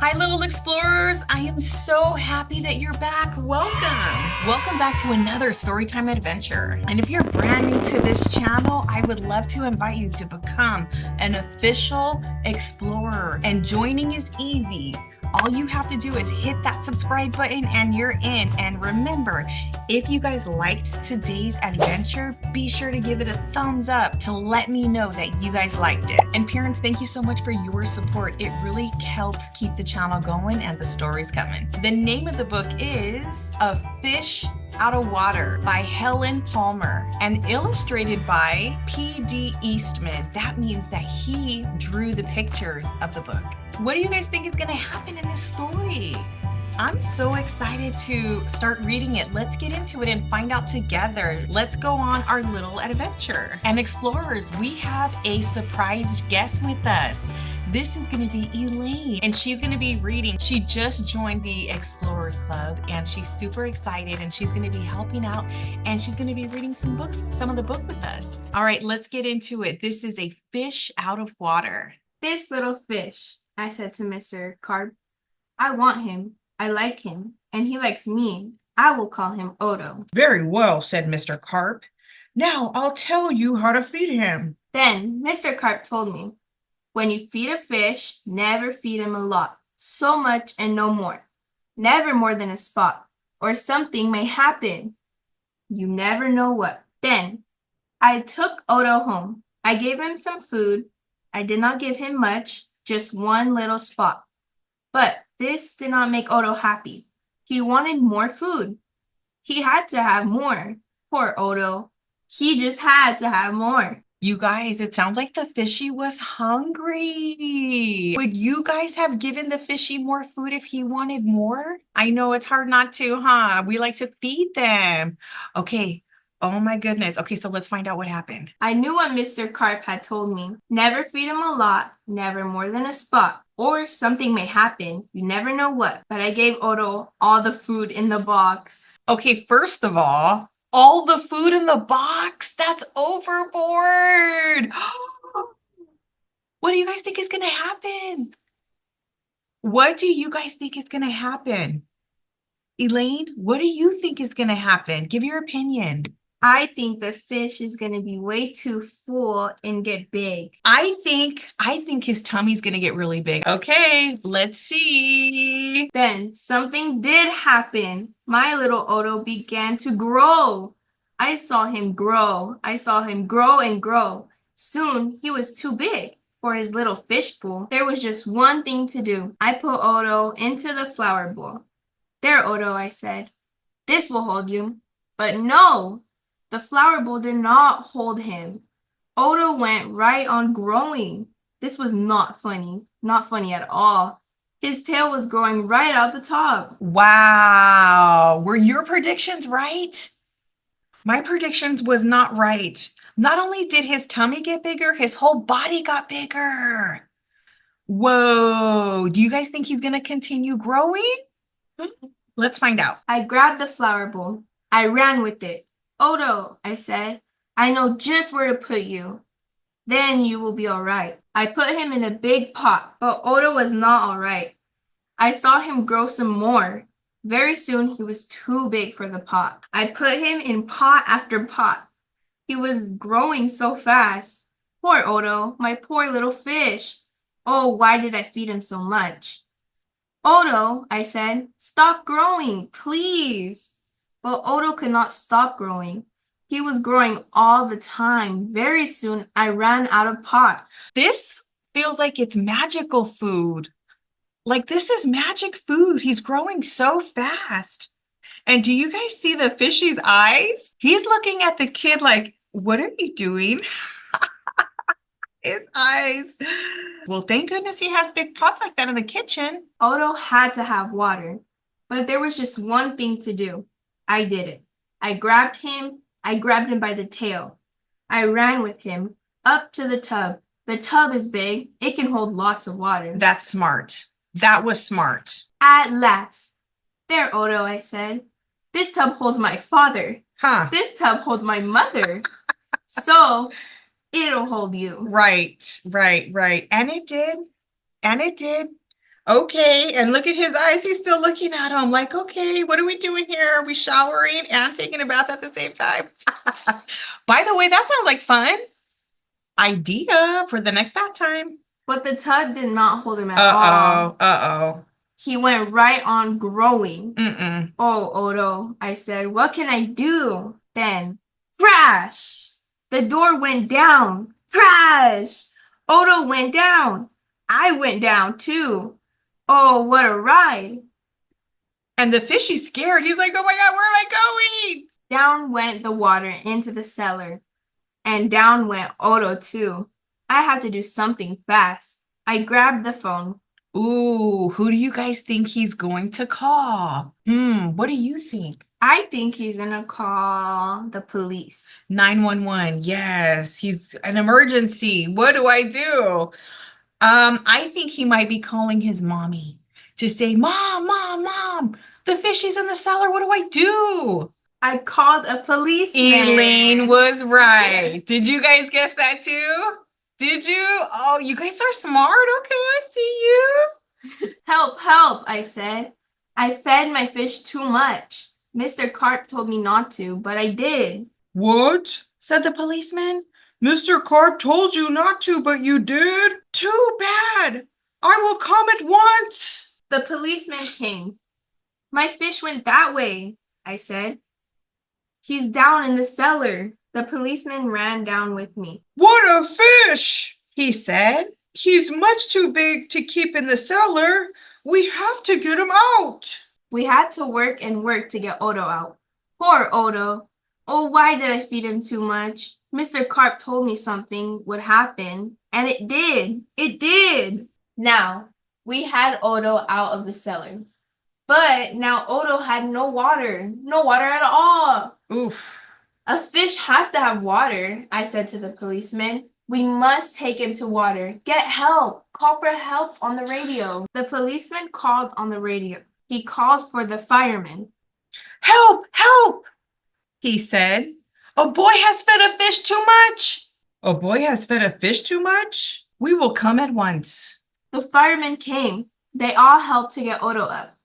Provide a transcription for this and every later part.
Hi, little explorers. I am so happy that you're back. Welcome. Welcome back to another Storytime adventure. And if you're brand new to this channel, I would love to invite you to become an official explorer. And joining is easy. All you have to do is hit that subscribe button and you're in. And remember, if you guys liked today's adventure, be sure to give it a thumbs up to let me know that you guys liked it. And parents, thank you so much for your support. It really helps keep the channel going and the stories coming. The name of the book is A Fish Out of Water by Helen Palmer and illustrated by P.D. Eastman. That means that he drew the pictures of the book. What do you guys think is going to happen in this story? I'm so excited to start reading it. Let's get into it and find out together. Let's go on our little adventure. And explorers, we have a surprise guest with us. This is going to be Elaine, and she's going to be reading. She just joined the Explorers Club, and she's super excited, and she's going to be helping out, and she's going to be reading some books, some of the book with us. All right, let's get into it. This is A Fish Out of Water. This little fish, I said to Mr. Carp. I want him. I like him, and he likes me. I will call him Odo. Very well, said Mr. Carp. Now I'll tell you how to feed him. Then Mr. Carp told me, when you feed a fish, never feed him a lot, so much and no more. Never more than a spot, or something may happen. You never know what. Then I took Odo home. I gave him some food. I did not give him much, just one little spot. But this did not make Odo happy. He wanted more food. He had to have more. Poor Odo. He just had to have more. You guys, it sounds like the fishy was hungry. Would you guys have given the fishy more food if he wanted more? I know it's hard not to, huh? We like to feed them. Okay. Oh my goodness. Okay, so let's find out what happened. I knew what Mr. Carp had told me. Never feed him a lot, never more than a spot. Or something may happen. You never know what. But I gave Odo all the food in the box. Okay, first of all the food in the box? That's overboard. What do you guys think is going to happen? What do you guys think is going to happen? Elaine, what do you think is going to happen? Give your opinion. I think the fish is going to be way too full and get big. I think his tummy's going to get really big. Okay, let's see. Then something did happen. My little Odo began to grow. I saw him grow. I saw him grow and grow. Soon he was too big for his little fish pool. There was just one thing to do. I put Odo into the flower bowl. There, Odo, I said. This will hold you. But no, the flower bowl did not hold him. Odo went right on growing. This was not funny. Not funny at all. His tail was growing right out the top. Wow. Were your predictions right? My predictions was not right. Not only did his tummy get bigger, his whole body got bigger. Whoa. Do you guys think he's going to continue growing? Let's find out. I grabbed the flower bowl. I ran with it. Odo, I said, I know just where to put you. Then you will be all right. I put him in a big pot, but Odo was not all right. I saw him grow some more. Very soon he was too big for the pot. I put him in pot after pot. He was growing so fast. Poor Odo, my poor little fish. Oh, why did I feed him so much? Odo, I said, stop growing, please. But Odo could not stop growing. He was growing all the time. Very soon, I ran out of pots. This feels like it's magical food. Like this is magic food. He's growing so fast. And do you guys see the fishy's eyes? He's looking at the kid like, what are you doing? His eyes. Well, thank goodness he has big pots like that in the kitchen. Odo had to have water, but there was just one thing to do. I did it. I grabbed him by the tail. I ran with him up to the tub. The tub is big. It can hold lots of water. That's smart. That was smart. At last. There, Odo, I said. This tub holds my father. Huh. This tub holds my mother. So it'll hold you. Right. And it did. Okay, and look at his eyes. He's still looking at him like, okay, what are we doing here? Are we showering and taking a bath at the same time? By the way, that sounds like fun idea for the next bath time. But the tub did not hold him at all. Uh-oh. He went right on growing. Mm-mm. Oh, Odo, I said, what can I do? Then, crash! The door went down. Crash! Odo went down. I went down too. Oh, what a ride! And the fishy's scared. He's like, oh my God, where am I going? Down went the water into the cellar. And down went Odo too. I had to do something fast. I grabbed the phone. Ooh, who do you guys think he's going to call? What do you think? I think he's gonna call the police. 911. Yes, he's an emergency. What do I do? I think he might be calling his mommy to say, Mom, the fishy's in the cellar. What do I do? I called a policeman. Elaine was right. Did you guys guess that too? Did you? Oh, you guys are smart. Okay, I see you. Help, help, I said. I fed my fish too much. Mr. Carp told me not to, but I did. What? Said the policeman. Mr. Carp told you not to, but you did? Too bad. I will come at once. The policeman came. My fish went that way, I said. He's down in the cellar. The policeman ran down with me. What a fish, he said. He's much too big to keep in the cellar. We have to get him out. We had to work and work to get Odo out. Poor Odo. Oh, why did I feed him too much? Mr. Carp told me something would happen, and it did. It did. Now, we had Odo out of the cellar. But now Odo had no water. No water at all. Oof. A fish has to have water, I said to the policeman. We must take him to water. Get help. Call for help on the radio. The policeman called on the radio. He called for the fireman. Help, help, he said. A boy has fed a fish too much. A boy has fed a fish too much? We will come at once. The firemen came. They all helped to get Odo up.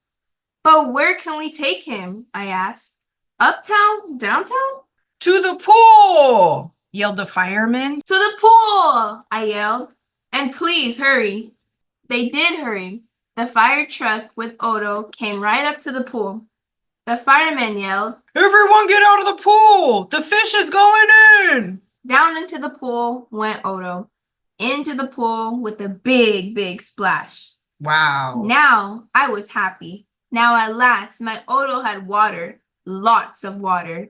But where can we take him? I asked. Uptown? Downtown? To the pool, yelled the fireman. To the pool, I yelled. And please hurry. They did hurry. The fire truck with Odo came right up to the pool. The fireman yelled, Everyone get out of the pool! The fish is going in! Down into the pool went Odo. Into the pool with a big, big splash. Wow. Now I was happy. Now at last my Odo had water. Lots of water.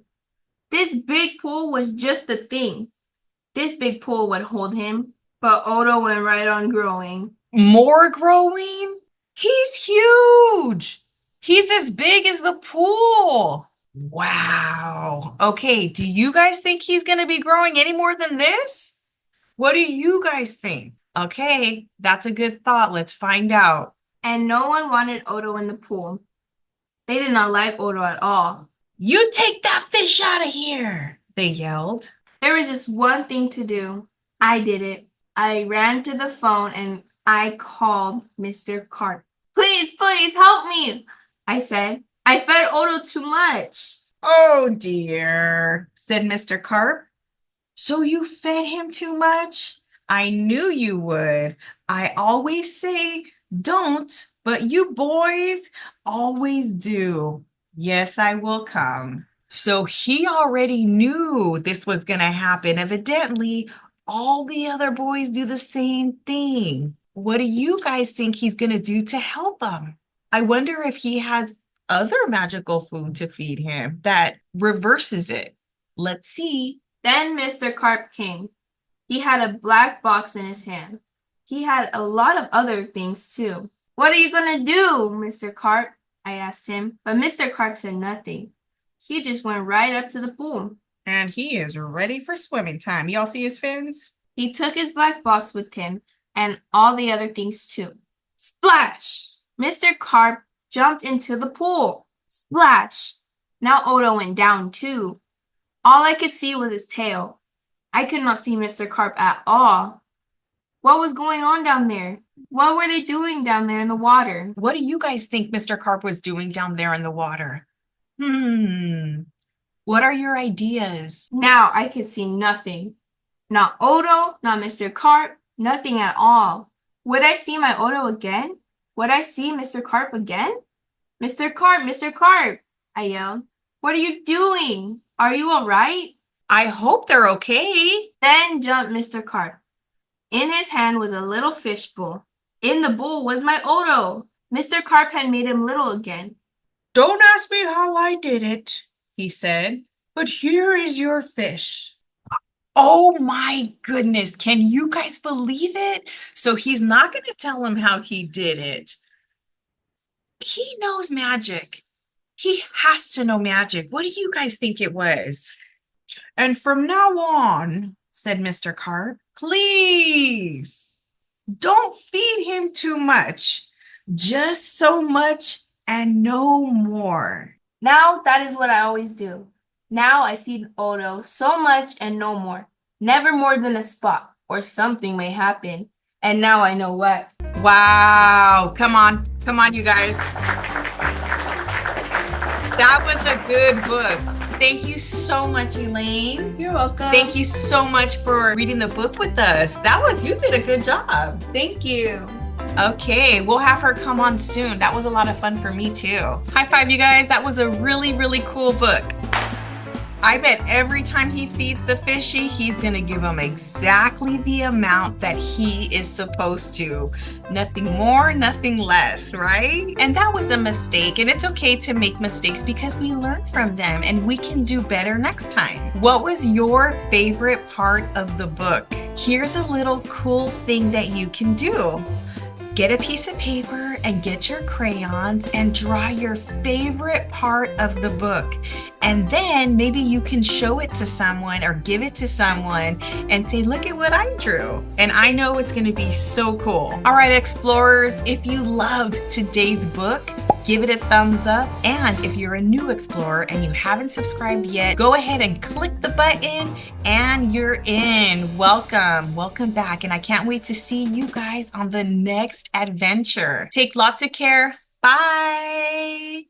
This big pool was just the thing. This big pool would hold him, but Odo went right on growing. More growing? He's huge. He's as big as the pool. Wow. Okay, do you guys think he's going to be growing any more than this? What do you guys think? Okay, that's a good thought. Let's find out. And no one wanted Odo in the pool. They did not like Odo at all. You take that fish out of here, they yelled. There was just one thing to do. I did it. I ran to the phone and I called Mr. Carp. Please, please help me, I said. I fed Odo too much. Oh dear, said Mr. Carp. So you fed him too much? I knew you would. I always say don't, but you boys always do. Yes, I will come. So he already knew this was going to happen. Evidently, all the other boys do the same thing. What do you guys think he's going to do to help them? I wonder if he has other magical food to feed him that reverses it. Let's see. Then Mr. Carp came. He had a black box in his hand. He had a lot of other things too. What are you going to do, Mr. Carp? I asked him, but Mr. Carp said nothing. He just went right up to the pool. And he is ready for swimming time. Y'all see his fins? He took his black box with him and all the other things too. Splash! Mr. Carp jumped into the pool. Splash! Now Odo went down too. All I could see was his tail. I could not see Mr. Carp at all. What was going on down there? What were they doing down there in the water? What do you guys think Mr. Carp was doing down there in the water? What are your ideas? Now I could see nothing. Not Odo, not Mr. Carp, nothing at all. Would I see my Odo again? Would I see Mr. Carp again? Mr. Carp, Mr. Carp, I yelled. What are you doing? Are you all right? I hope they're okay. Then jumped Mr. Carp. In his hand was a little fish bowl. In the bowl was my Odo. Mr. Carp had made him little again. Don't ask me how I did it, he said, but here is your fish. Oh my goodness, can you guys believe it? So he's not going to tell him how he did it. He knows magic. He has to know magic. What do you guys think it was? And from now on, said Mr. Carp, please don't feed him too much. Just so much and no more. Now that is what I always do. Now I feed Odo so much and no more. Never more than a spot, or something may happen. And now I know what. Wow. Come on, you guys. That was a good book. Thank you so much, Elaine. You're welcome. Thank you so much for reading the book with us. You did a good job. Thank you. Okay, we'll have her come on soon. That was a lot of fun for me too. High five, you guys. That was a really, really cool book. I bet every time he feeds the fishy, he's gonna give him exactly the amount that he is supposed to. Nothing more, nothing less, right? And that was a mistake, and it's okay to make mistakes because we learn from them and we can do better next time. What was your favorite part of the book? Here's a little cool thing that you can do. Get a piece of paper and get your crayons and draw your favorite part of the book. And then maybe you can show it to someone or give it to someone and say, look at what I drew. And I know it's going to be so cool. All right, explorers, if you loved today's book, give it a thumbs up. And if you're a new explorer and you haven't subscribed yet, go ahead and click the button and you're in. Welcome back. And I can't wait to see you guys on the next adventure. Take lots of care. Bye.